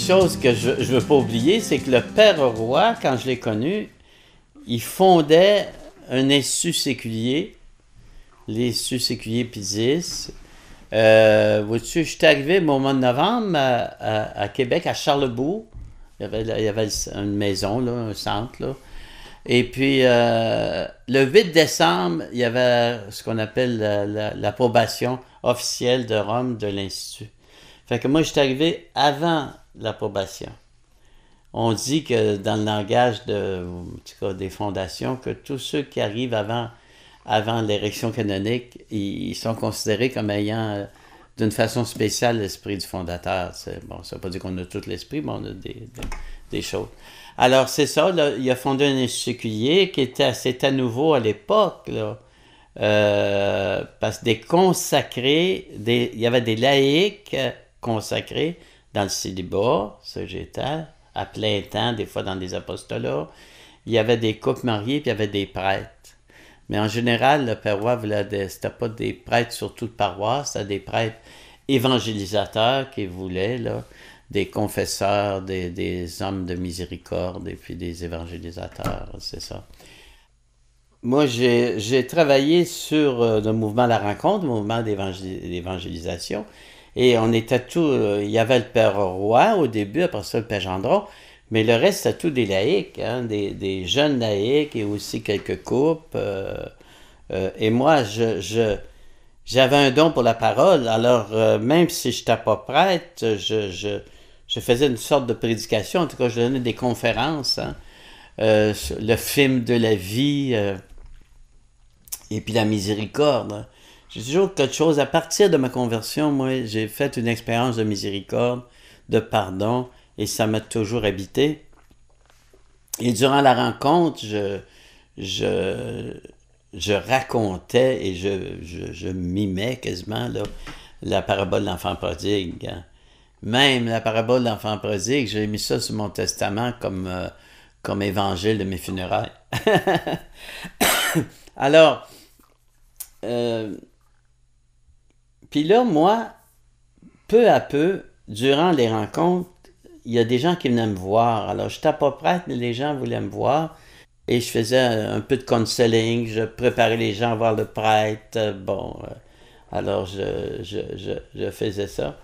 chose que je ne veux pas oublier, c'est que le père Roy, quand je l'ai connu, il fondait un institut séculier, l'Institut séculier Pie-X. Vois-tu, je suis arrivé au mois de novembre à Québec, à Charlebourg. Il y avait une maison, là, un centre, là. Et puis, le 8 décembre, il y avait ce qu'on appelle l'approbation officielle de Rome de l'Institut. Fait que moi, je suis arrivé avant l'approbation. On dit que dans le langage en tout cas, des fondations, que tous ceux qui arrivent avant l'érection canonique, ils sont considérés comme ayant d'une façon spéciale l'esprit du fondateur. Bon, ça ne veut pas dire qu'on a tout l'esprit, mais on a des choses. Alors, c'est ça, là, il a fondé un institut séculier qui c'était nouveau à l'époque, là. Parce que des consacrés, il y avait des laïcs consacrés dans le célibat, ça j'étais, à plein temps, des fois dans des apostolats. Il y avait des couples mariés, puis il y avait des prêtres. Mais en général, le père Roy c'était pas des prêtres sur toute paroisse, c'était des prêtres évangélisateurs qui voulaient, là, des confesseurs, des hommes de miséricorde et puis des évangélisateurs, c'est ça. Moi, j'ai travaillé sur le mouvement La Rencontre, le mouvement d'évangélisation, et on était il y avait le père Roy au début, après ça le père Gendron, mais le reste, c'était tout des laïcs, hein, des jeunes laïcs et aussi quelques couples. Et moi, j'avais un don pour la parole, alors même si je n'étais pas prêtre, je faisais une sorte de prédication, en tout cas, je donnais des conférences, hein, le film de la vie, et puis la miséricorde. Hein. J'ai toujours quelque chose, à partir de ma conversion, moi, j'ai fait une expérience de miséricorde, de pardon, et ça m'a toujours habité. Et durant la rencontre, je racontais et je mimais quasiment là, la parabole de l'enfant prodigue. Hein. Même la parabole de l'enfant prodigue, j'ai mis ça sur mon testament comme évangile de mes funérailles. Alors, puis là, moi, peu à peu, durant les rencontres, il y a des gens qui venaient me voir. Alors, je n'étais pas prête, mais les gens voulaient me voir. Et je faisais un peu de counseling, je préparais les gens à voir le prêtre. Bon, alors je faisais ça.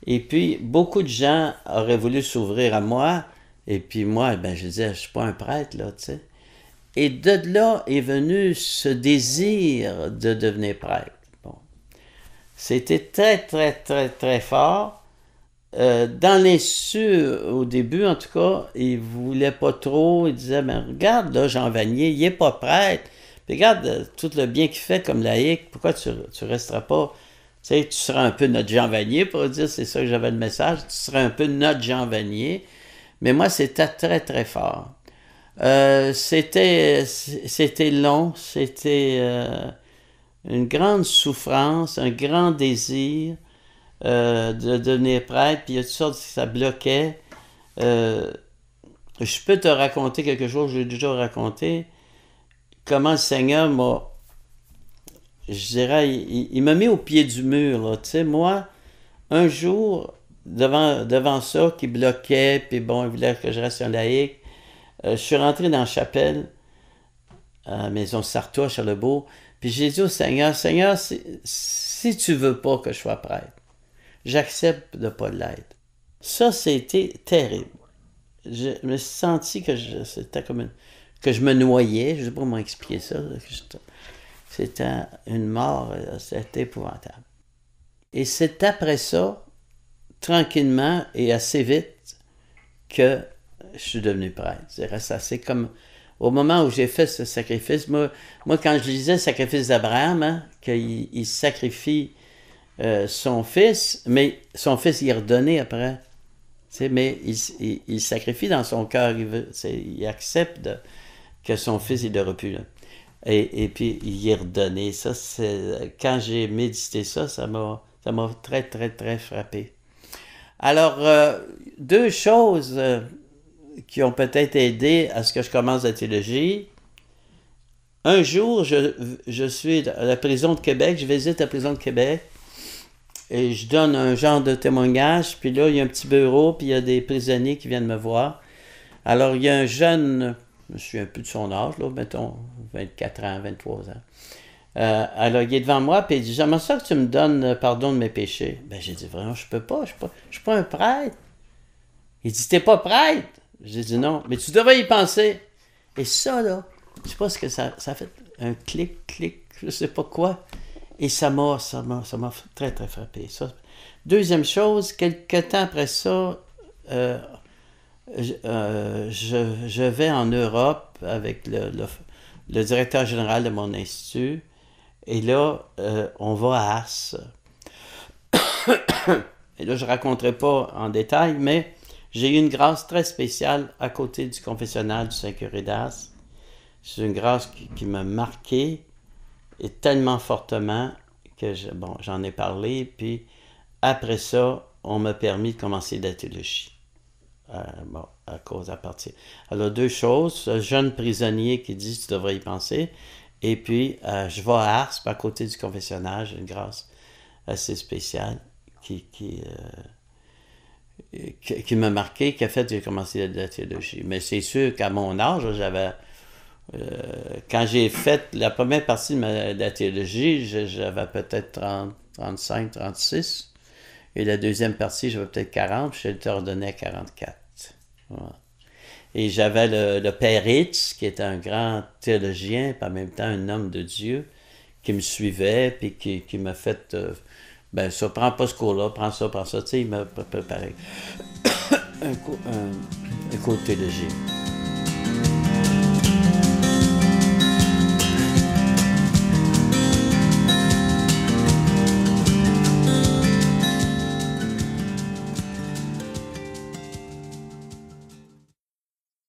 Et puis, beaucoup de gens auraient voulu s'ouvrir à moi. Et puis moi, ben, je disais, je ne suis pas un prêtre, là, tu sais. Et de là est venu ce désir de devenir prêtre. Bon. C'était très, très, très, très fort. Dans l'institut, au début, en tout cas, il ne voulait pas trop. Il disait, ben, regarde, là, Jean Vanier, il n'est pas prêtre. Puis regarde tout le bien qu'il fait comme laïc. Pourquoi tu ne resteras pas? Tu sais, tu seras un peu notre Jean Vanier, pour dire, c'est ça que j'avais le message. Tu seras un peu notre Jean Vanier. Mais moi, c'était très, très fort. C'était long, c'était une grande souffrance, un grand désir de devenir prêtre, puis il y a toutes sortes, ça bloquait. Je peux te raconter quelque chose, je l'ai déjà raconté, comment le Seigneur je dirais, il m'a mis au pied du mur, là, tu sais, moi, un jour, devant ça, qui bloquait, puis bon, il voulait que je reste un laïc, je suis rentré dans la chapelle, à la maison Sartois, à Charlebourg, puis j'ai dit au Seigneur, Seigneur, si tu veux pas que je sois prêtre, j'accepte de ne pas l'être. Ça, c'était terrible. Je me suis senti que c'était comme que je me noyais, je ne sais pas comment expliquer ça, c'était une mort, c'était épouvantable. Et c'est après ça, tranquillement et assez vite, que je suis devenu prêtre. C'est assez comme au moment où j'ai fait ce sacrifice. Moi quand je lisais le sacrifice d'Abraham, hein, qu'il sacrifie son fils, mais son fils il est redonné après. Mais il sacrifie dans son cœur. Il accepte que son fils il n'aura plus. Là. Et puis il y est redonné. Ça, quand j'ai médité ça m'a très, très, très frappé. Alors, deux choses qui ont peut-être aidé à ce que je commence la théologie. Un jour, je suis à la prison de Québec, je visite la prison de Québec, et je donne un genre de témoignage, puis là, il y a un petit bureau, puis il y a des prisonniers qui viennent me voir. Alors, il y a un jeune, je suis un peu de son âge, là, mettons 24 ans, 23 ans. Alors, il est devant moi, puis il dit, j'aimerais ça que tu me donnes pardon de mes péchés. Ben, j'ai dit, vraiment, je peux pas, je suis pas un prêtre. Il dit, t'es pas prêtre? J'ai dit, non, mais tu devrais y penser. Et ça, là, je sais pas ce que ça a fait, un clic, je sais pas quoi. Et ça m'a très, très frappé. Ça. Deuxième chose, quelques temps après ça, je vais en Europe avec le directeur général de mon institut. Et là, on va à Ars. Et là, je ne raconterai pas en détail, mais j'ai eu une grâce très spéciale à côté du confessionnal du Saint-Curé d'Ars. C'est une grâce qui m'a marqué et tellement fortement que j'en ai parlé. Puis après ça, on m'a permis de commencer la théologie. À partir. Alors, deux choses. Ce jeune prisonnier qui dit tu devrais y penser. Et puis, je vais à Ars, à côté du confessionnal. J'ai une grâce assez spéciale qui m'a marqué, qui a fait que j'ai commencé la théologie. Mais c'est sûr qu'à mon âge, quand j'ai fait la première partie de la théologie, j'avais peut-être 30, 35, 36. Et la deuxième partie, j'avais peut-être 40, puis j'ai été ordonné à 44. Voilà. Et j'avais le père Hitz, qui était un grand théologien, puis en même temps un homme de Dieu, qui me suivait, puis qui m'a fait, ça, prends pas ce cours-là, prends ça, tu sais, il m'a préparé un cours de théologie.